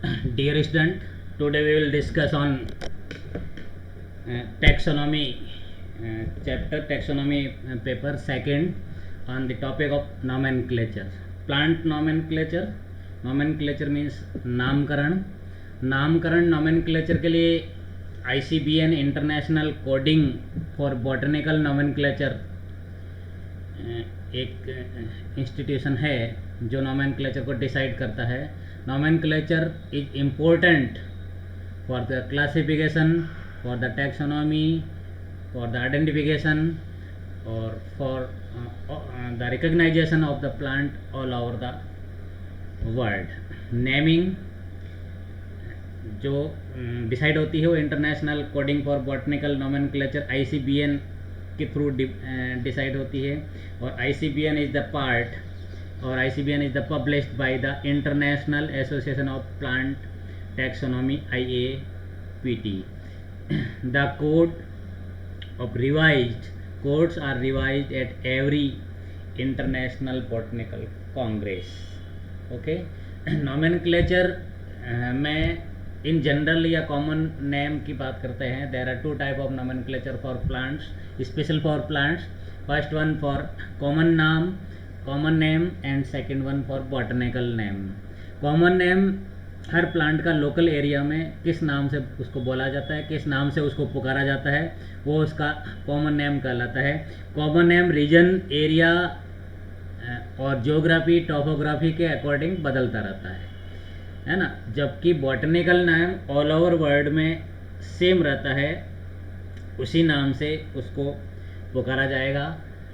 Dear student, today we will discuss on taxonomy chapter taxonomy paper second on the topic of nomenclature. Plant nomenclature. Nomenclature means नामकरण. नामकरण nomenclature के लिए ICBN international coding for botanical nomenclature एक institution है जो nomenclature को decide करता है. Nomenclature is important for the classification, for the taxonomy, for the identification और for the recognisation of the plant all over the world. Naming जो decide होती है वो international coding for botanical nomenclature ICBN के through decide होती है. और ICBN is the part और ICBN is the published by the international association of plant taxonomy IAPT. The code of revised codes are revised at every international botanical congress. Okay. nomenclature में in general या common name की बात करते हैं. There are two type of nomenclature for plants, special for plants. First one for common नाम, common name and second one for botanical name. Common name हर plant का local area में किस नाम से उसको बोला जाता है, किस नाम से उसको पुकारा जाता है, वो उसका कॉमन नेम कहलाता है. कॉमन नेम रीजन, एरिया और ज्योग्राफी, टोपोग्राफी के अकॉर्डिंग बदलता रहता है ना. जबकि बॉटनिकल नाम ऑल ओवर वर्ल्ड में सेम रहता है, उसी नाम से उसको पुकारा जाएगा.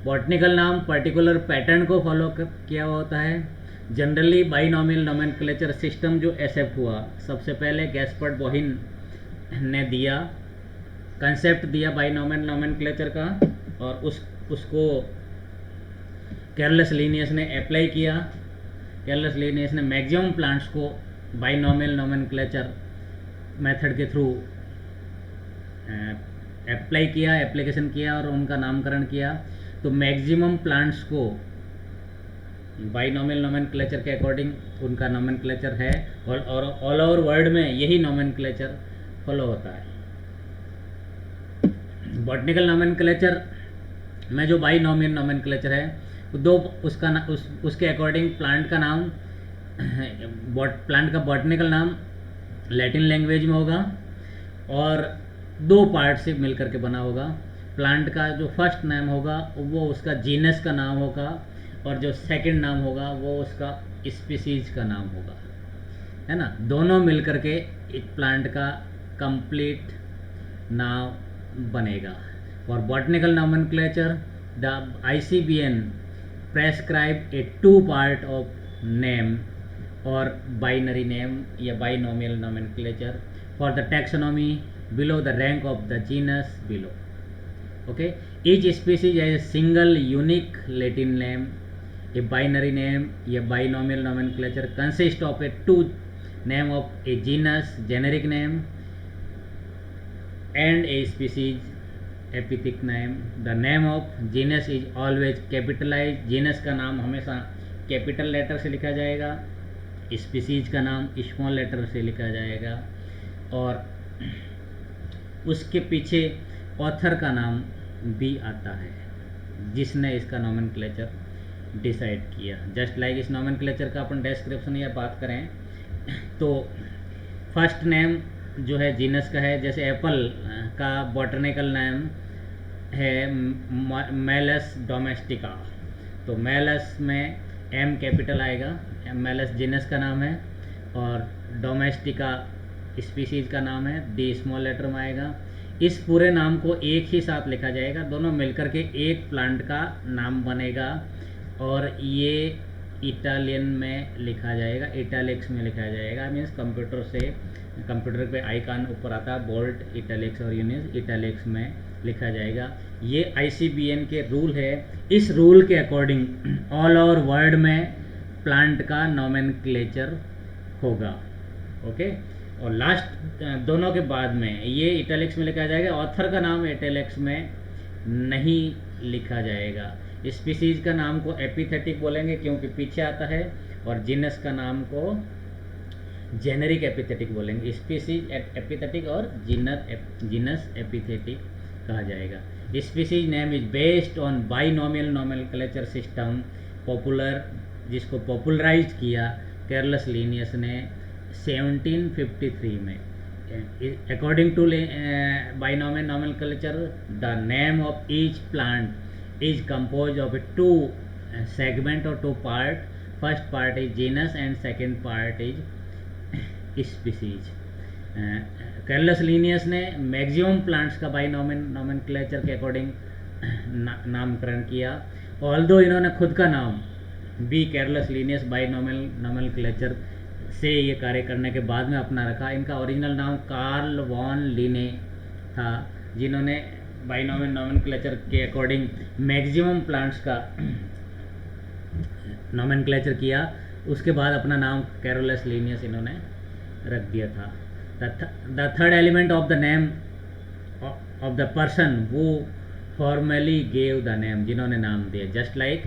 बॉटनिकल नाम पर्टिकुलर पैटर्न को फॉलो किया होता है. जनरली बाइनोमियल नोमेनक्लेचर सिस्टम जो एक्सेप्ट हुआ, सबसे पहले गैस्पर्ड बोहिन ने दिया, कंसेप्ट दिया बाइनोमियल नोमेनक्लेचर का, और उसको कैर्लस लिनियस ने अप्लाई किया. कैर्लस लिनियस ने मैक्सिमम प्लांट्स को बाइनोमियल नोमेनक्लेचर मेथड के थ्रू अप्लाई किया, एप्लीकेशन किया और उनका नामकरण किया. तो मैक्सिमम प्लांट्स को बाइनोमियल नोमेनक्लेचर के अकॉर्डिंग उनका नोमेनक्लेचर है, और ऑल ओवर वर्ल्ड में यही नोमेनक्लेचर फॉलो होता है. बॉटनिकल नोमेनक्लेचर में जो बाइनोमियल नोमेनक्लेचर है, दो उसके अकॉर्डिंग प्लांट का नाम, प्लांट का बॉटनिकल नाम लैटिन लैंग्वेज में होगा और दो पार्ट से मिलकर के बना होगा. प्लांट का जो फर्स्ट नाम होगा वो उसका जीनस का नाम होगा, और जो सेकंड नाम होगा वो उसका स्पीसीज का नाम होगा, है ना. दोनों मिलकर के एक प्लांट का कंप्लीट नाम बनेगा. For botanical nomenclature the ICBN prescribe a two part of name or binary name या binomial nomenclature. For the taxonomy, below the rank of the genus below. Okay, each species has a single unique Latin name. A binary name या binomial nomenclature consists of a two name of a genus, generic name, and a species epithet name. The name of genus is always capitalise. Genus का नाम हमेशा capital letter से लिखा जाएगा, species का नाम small letter से लिखा जाएगा, और उसके पीछे ऑथर का नाम भी आता है जिसने इसका नोमेनक्लेचर डिसाइड किया. जस्ट लाइक इस नोमेनक्लेचर का अपन डिस्क्रिप्शन या बात करें तो फर्स्ट नेम जो है जीनस का है. जैसे एप्पल का बॉटनिकल नेम है मेलस डोमेस्टिका, तो मेलस में M कैपिटल आएगा, मेलस जीनस का नाम है, और डोमेस्टिका स्पीसीज का नाम है, D स्मॉल लेटर में आएगा. इस पूरे नाम को एक ही साथ लिखा जाएगा, दोनों मिलकर के एक प्लांट का नाम बनेगा, और ये इटालियन में लिखा जाएगा, इटैलिक्स में लिखा जाएगा. मीन्स कंप्यूटर पे आइकन ऊपर आता है बोल्ड, इटैलिक्स और यूनिस, इटैलिक्स में लिखा जाएगा. ये ICBN के रूल है. इस रूल के अकॉर्डिंग ऑल ओवर वर्ल्ड में प्लांट का नोमेनक्लेचर होगा. ओके, और लास्ट दोनों के बाद में ये इटैलिक्स में लिखा जाएगा. ऑथर का नाम इटैलिक्स में नहीं लिखा जाएगा. स्पीसीज का नाम को एपिथेटिक बोलेंगे क्योंकि पीछे आता है, और जीनस का नाम को जेनेरिक एपिथेटिक बोलेंगे, स्पीसीज एपिथेटिक और जीनस एपिथेटिक कहा जाएगा। Species name is based on binomial nomenclature system popular, जिसको पॉपुलराइज किया कैरलस लीनियस ने 1753 में। According to binomial nomenclature the name of each plant is compose of two segment or two part. First part is genus and second part is species. Carolus Linnaeus ने maximum plants का bi nomenclature के according नामकरण किया। Although इन्होंने खुद का नाम बी कैरलस लीनियस बाई नोमेनक्लेचर से ये कार्य करने के बाद में अपना रखा। इनका ओरिजिनल नाम कार्ल वॉन लिने था, जिन्होंने बाई नोमेनक्लेचर के अकॉर्डिंग मैक्सिमम प्लांट्स का नोमेनक्लेचर किया। उसके बाद अपना नाम कैरोलस लीनियस इन्होंने रख दिया था। The third element of the name of the person वो फॉर्मली गेव द नेम, जिन्होंने नाम दिया। जस्ट लाइक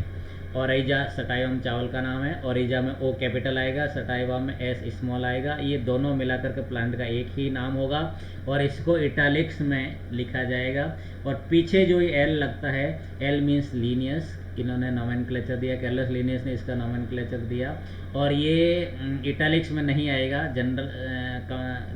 ओरिजा सटाइवम चावल का नाम है, ओरिजा में ओ कैपिटल आएगा, सटाइवा में एस स्मॉल आएगा। ये दोनों मिलाकर के प्लांट का एक ही नाम होगा और इसको इटालिक्स में लिखा जाएगा। और पीछे जो एल लगता है, एल मीन्स लीनियस, इन्होंने नोमेनक्लेचर दिया, कैरलस लीनियस ने इसका नोमेनक्लेचर दिया। और ये इटालिक्स में नहीं आएगा,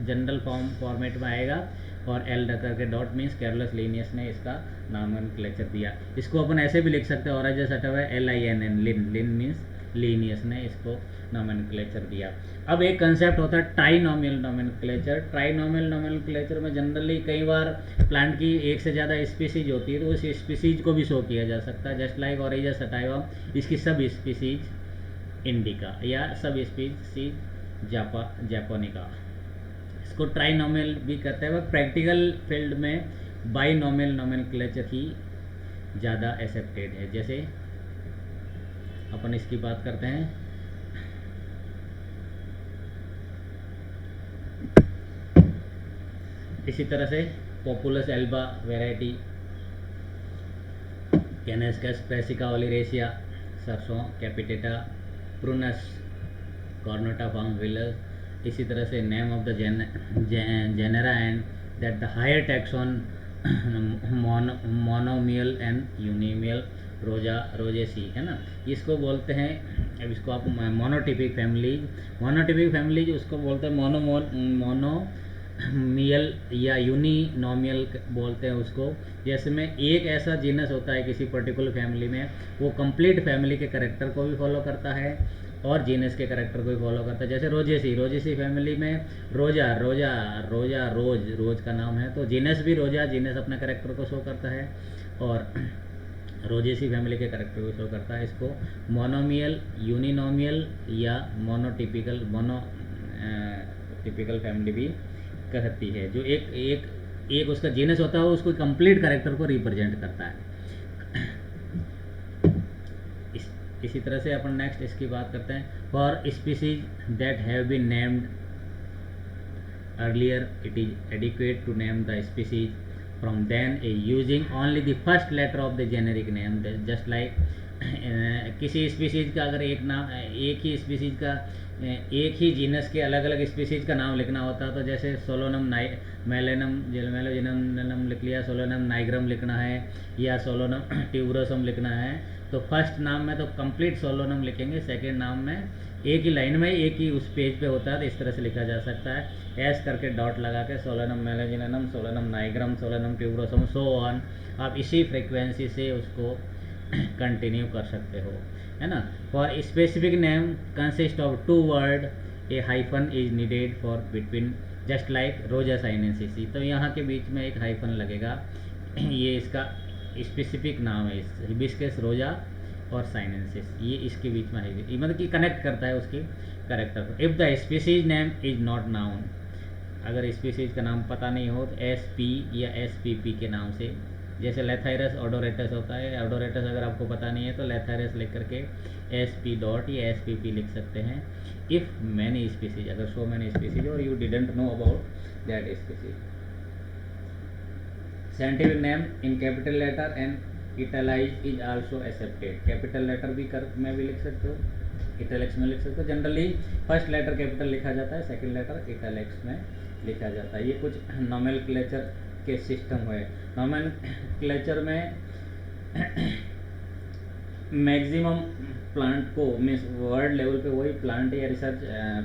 जनरल फॉर्मेट में आएगा और एल रखकर के डॉट मीन्स कैरलस लीनियस ने इसका नोमेनक्लेचर दिया। इसको अपन ऐसे भी लिख सकते हैं, ओरिजा सटाइवा LINN, लिन मीन्स लीनियस ने इसको नोमेनक्लेचर दिया। अब एक कंसेप्ट होता है ट्राइनोमियल नोमेनक्लेचर। ट्राइनोमियल नोमेनक्लेचर में जनरली कई बार प्लांट की एक से ज़्यादा स्पीसीज होती है, तो उस स्पीसीज को भी शो किया जा सकता है। जस्ट लाइक ओरिजा सटाइवा, इसकी सब स्पीसीज इंडिका या सब स्पीसीज जापानिका, इसको ट्राइनोमियल भी कहते हैं। प्रैक्टिकल फील्ड में बाइनोमियल नोमेनक्लेचर ही ज़्यादा एक्सेप्टेड है। जैसे अपन इसकी बात करते हैं, इसी तरह से पॉपुलस एल्बा वेराइटी, कैनेस्कस पैसिका ओलिरेसिया, सरसों कैपिटेटा, प्रूनस कॉर्नोटा फार्म विलर। इसी तरह से name of the genera and that the higher taxon monomial and uninomial, Rosa Rosaceae है ना, इसको बोलते हैं। अब इसको आप मोनोटिपिक फैमिलीज उसको बोलते हैं मोनोमियल या यूनिनोमियल बोलते हैं उसको। जैसे में एक ऐसा जीनस होता है किसी पर्टिकुलर फैमिली में, वो कंप्लीट फैमिली के कैरेक्टर को भी फॉलो करता है और जीनस के कैरेक्टर को भी फॉलो करता है। जैसे रोजेसी फैमिली में रोज का नाम है, तो जीनस भी रोजा, जीनस अपने कैरेक्टर को शो करता है और रोजेसी फैमिली के कैरेक्टर को शो करता है। इसको मोनोमियल, यूनिनोमियल या मोनोटिपिकल फैमिली भी कहती है। जो एक उसका जीनस होता है, वो उसको कंप्लीट कैरेक्टर को रिप्रेजेंट करता है। इसी तरह से अपन नेक्स्ट इसकी बात करते हैं। For species that have been named earlier, it is adequate to name the species from then using only the first letter of the generic name. Just like किसी स्पीसीज का अगर एक ही स्पीसीज का एक ही जीनस के अलग अलग स्पीसीज का नाम लिखना होता है, तो जैसे सोलोनम मेलोजिनम लिख लिया, सोलोनम नाइग्रम लिखना है या सोलोनम ट्यूबरोसम लिखना है, तो फर्स्ट नाम में तो कंप्लीट सोलोनम लिखेंगे, सेकेंड नाम में एक ही लाइन में एक ही उस पेज पे होता है, तो इस तरह से लिखा जा सकता है, एस करके डॉट लगा के सोलोनम मेलोजिनम, सोलोनम नाइग्रम, सोलोनम ट्यूबरोसम, सो ऑन। आप इसी फ्रीक्वेंसी से उसको कंटिन्यू कर सकते हो, है ना। For specific name consist of two word, a hyphen is needed for between, just like Rosa sinensis, तो यहाँ के बीच में एक हाइफन लगेगा। ये इसका स्पेसिफिक नाम है, हिबिस्कस रोजा और साइनेंसिस, ये इसके बीच में है, मतलब कि कनेक्ट करता है उसके कैरेक्टर को। If the species name is not noun, अगर स्पीसीज का नाम पता नहीं हो तो SP या SPP के नाम से, जैसे लेथाइरस ओडोरेटस होता है, ओडोरेटस अगर आपको पता नहीं है तो लेथाइरस लिख करके SP डॉट या SPP लिख सकते हैं। इफ़ मैनी स्पीसीज, अगर सो मैनी स्पीसीज और you didn't know about that species. Scientific name in capital letter and italicise is also accepted, capital letter भी में भी लिख सकते हो, इटैलिक्स में लिख सकते हो। जनरली फर्स्ट लेटर कैपिटल लिखा जाता है, सेकंड लेटर इटैलिक्स में लिखा जाता है। ये कुछ नोमेनक्लेचर के सिस्टम है। नोमेनक्लेचर में मैक्सिमम प्लांट को मीन्स वर्ल्ड लेवल पे वही प्लांट या रिसर्च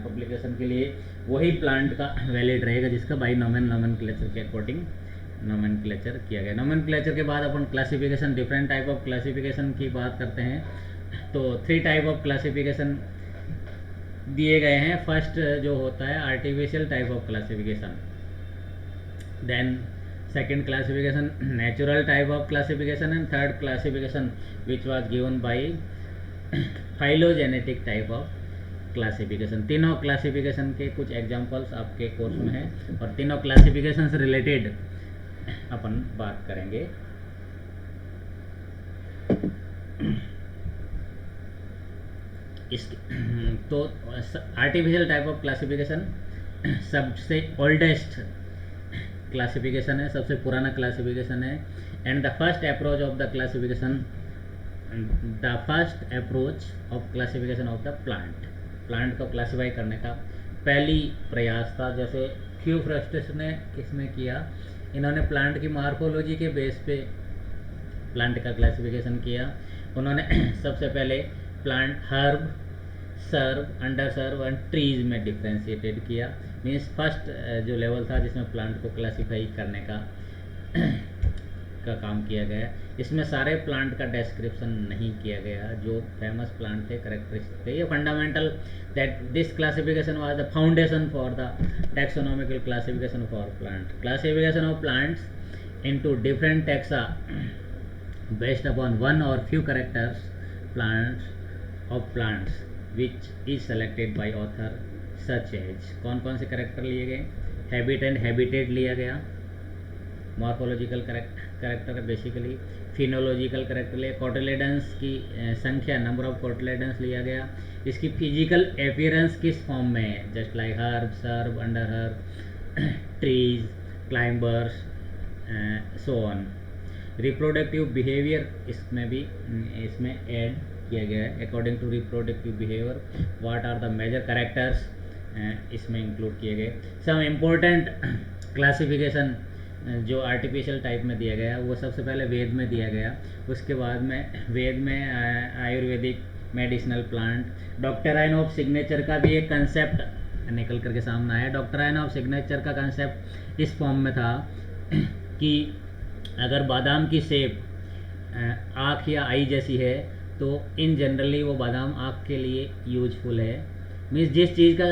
पब्लिकेशन के लिए वही प्लांट का वैलिड रहेगा जिसका बाई नोमेनक्लेचर के अकॉर्डिंग नोमेनक्लेचर किया गया। नोमेनक्लेचर के बाद अपन classification, different type of classification की बात करते हैं। तो 3 टाइप ऑफ क्लासिफिकेशन दिए गए हैं। फर्स्ट जो होता है artificial type of classification, then second classification natural type of classification, and third classification which was given by phylogenetic type of classification। तीनों क्लासिफिकेशन के कुछ एग्जांपल्स आपके कोर्स में हैं और तीनों क्लासिफिकेशन से रिलेटेड अपन बात करेंगे। इस तो आर्टिफिशियल टाइप ऑफ क्लासिफिकेशन सबसे ओल्डेस्ट क्लासिफिकेशन है, सबसे पुराना क्लासिफिकेशन है। And the first approach of the classification, the first approach of classification of the plant को क्लासिफाई करने का पहली प्रयास था। जैसे थियोफ्रास्टस ने इसमें किया, इन्होंने प्लांट की मॉर्फोलॉजी के बेस पे प्लांट का क्लासिफिकेशन किया। उन्होंने सबसे पहले plant herb, shrub, under shrub and trees में डिफ्रेंशिएटेड किया। मीन्स फर्स्ट जो लेवल था जिसमें प्लांट को क्लासिफाई करने का काम किया गया। इसमें सारे प्लांट का डिस्क्रिप्शन नहीं किया गया, जो फेमस प्लांट थे, करेक्टरिस्टिक थे। ये fundamental that this classification was the foundation for the taxonomical classification for plant. Classification of plants into different taxa based upon one or few characters plants which is selected by author such as, कौन कौन से character लिए गए? Habit and habitat लिया गया, morphological character है basically, फिनोलॉजिकल character लिया, cotyledons की संख्या, नंबर ऑफ कोटिलेडन्स लिया गया, इसकी फिजिकल अपीयरेंस किस फॉर्म में है, just like herb, shrub, under herb, trees, climbers, so on. Reproductive behaviour इसमें ऐड किया गया है। According to reproductive behaviour what are the major characters इसमें इंक्लूड किए गए। सम इम्पोर्टेंट क्लासिफिकेशन जो आर्टिफिशियल टाइप में दिया गया वो सबसे पहले वेद में दिया गया। उसके बाद में वेद में Ayurvedic medicinal plant, doctrine of signature का भी एक कंसेप्ट निकल करके सामने आया। डॉक्ट्राइन ऑफ सिग्नेचर का कंसेप्ट इस फॉर्म में था कि अगर बादाम की शेप आँख या आई जैसी है तो इन जनरली वो बादाम आँख के लिए यूजफुल है। मीन्स जिस चीज़ का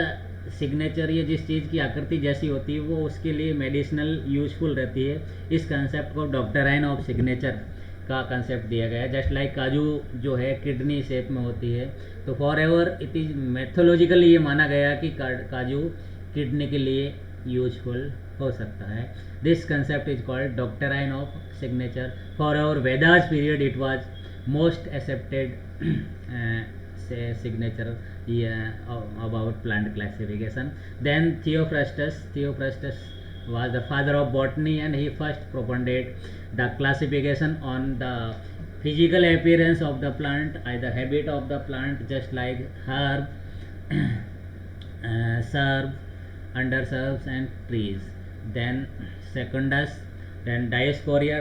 सिग्नेचर या जिस चीज़ की आकृति जैसी होती है वो उसके लिए मेडिसिनल यूजफुल रहती है। इस कंसेप्ट को डॉक्ट्राइन ऑफ सिग्नेचर का कंसेप्ट दिया गया है। जस्ट लाइक काजू जो है किडनी शेप में होती है, तो फॉर एवर इट इज़ मैथोलॉजिकली ये माना गया कि काजू किडनी के लिए यूजफुल हो सकता है। This concept is called doctrine of signature. For our Vedas period it was most accepted signature about plant classification. Then Theophrastus was the father of botany and he first propagated the classification on the physical appearance of the plant, either habit of the plant, just like herb, serb, underserves and trees. Then Secundus, then Dioscorides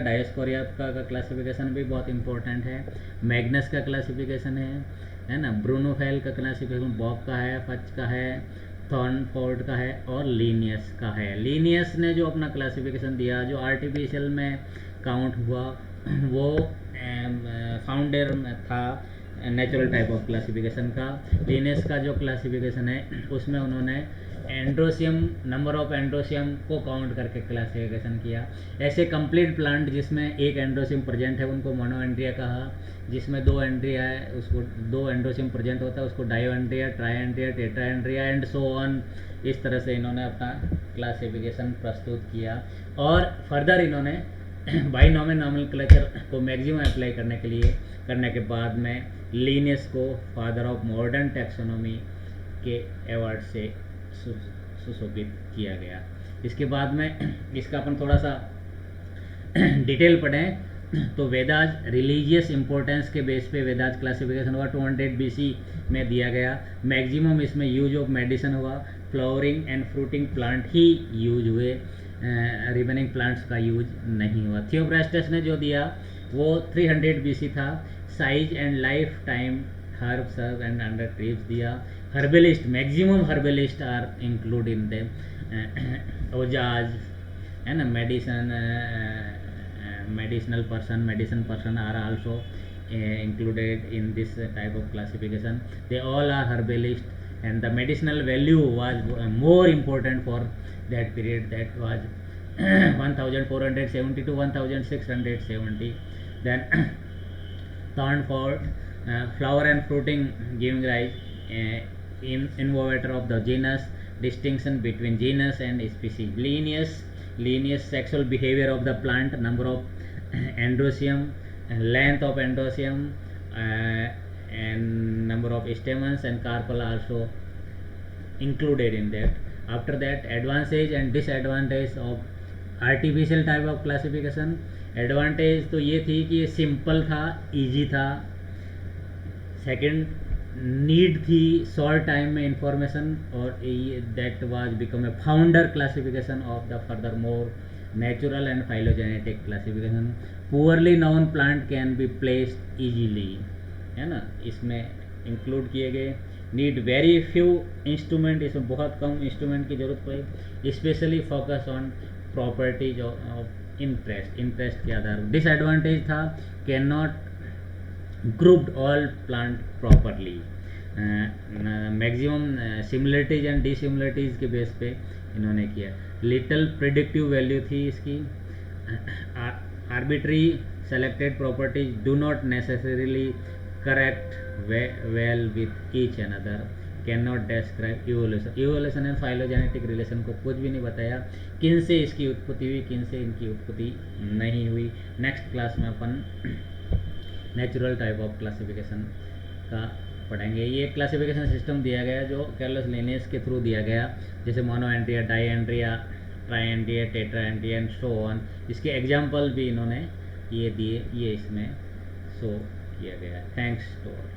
का classification भी बहुत important है। Magnus का classification है ना। ब्रूनोफेल का classification Bob का है, फच का है, थॉर्नफोर्ड का है और लीनियस का है। लीनियस ने जो अपना क्लासिफिकेशन दिया जो आर्टिफिशियल में काउंट हुआ वो फाउंडर था नेचुरल टाइप ऑफ क्लासिफिकेशन का। लीनियस का जो क्लासिफिकेशन है उसमें उन्होंने एंड्रोसियम, नंबर ऑफ एंड्रोसियम को काउंट करके क्लासिफिकेशन किया। ऐसे कंप्लीट प्लांट जिसमें एक एंड्रोसियम प्रेजेंट है उनको मोनोएंड्रिया कहा, जिसमें 2 एंड्रिया है उसको 2 एंड्रोसियम प्रेजेंट होता है उसको डायोएंड्रिया, ट्राइएंड्रिया, टेट्राएंड्रिया एंड सो ऑन। इस तरह से इन्होंने अपना क्लासिफिकेशन प्रस्तुत किया और फर्दर इन्होंने बाइनॉमियल नोमेनक्लेचर को मैक्सिमम अप्लाई करने के बाद में लीनियस को फादर ऑफ मॉडर्न टैक्सोनॉमी के अवार्ड से सुशोभित किया गया। इसके बाद में इसका अपन थोड़ा सा डिटेल पढ़ें तो वेदाज रिलीजियस इंपॉर्टेंस के बेस पे वेदाज क्लासिफिकेशन हुआ 200 BC में दिया गया। मैक्सिमम इसमें यूज ऑफ मेडिसिन हुआ, flowering and fruiting plant he use हुए, रिमेनिंग प्लांट्स का यूज नहीं हुआ। थियोफ्रास्टस ने जो दिया वो 300 BC था। Size and life time herbs and under trees दिया। Herbalist, maximum herbalist are include in the ओजाज, है ना, medicinal person are also included in this type of classification. They all are herbalist, and the medicinal value was more important for that period, that was 1470 to 1670. Then Thornford, flower and fruiting giving rise, innovator of the genus, distinction between genus and species, lineage sexual behavior of the plant, number of androecium, length of androecium, and number of stamens and carpel also included in that. After that, advantage and disadvantage of artificial type of classification. Advantage तो ये थी कि ये simple था, easy था। Second, need थी short time में information, और that was become a founder classification of the further more natural and phylogenetic classification. Poorly known plant can be placed easily, है ना, इसमें इंक्लूड किए गए। नीड वेरी फ्यू इंस्ट्रूमेंट, इसमें बहुत कम इंस्ट्रूमेंट की जरूरत पड़ी। Specially focus on properties of interest के आधार पर। डिसएडवांटेज था, can not grouped all plant properly. Maximum similarities and dissimilarities के बेस पे इन्होंने किया। लिटल प्रिडिक्टिव वैल्यू थी इसकी। Arbitrary selected properties do not necessarily correct well with each another, can not describe evolution and phylogenetic relation को कुछ भी नहीं बताया, किन से इसकी उत्पत्ति हुई, किन से इनकी उत्पत्ति नहीं हुई। नेक्स्ट क्लास में अपन नेचुरल टाइप ऑफ क्लासिफिकेशन का पढ़ेंगे। ये क्लासिफिकेशन सिस्टम दिया गया जो कार्लोस लिनेस के थ्रू दिया गया, जैसे Monandria, Diandria, Triandria, Tetrandria and so on. इसके एग्जाम्पल भी इन्होंने ये दिए, ये इसमें शो किया गया है। Thanks to all.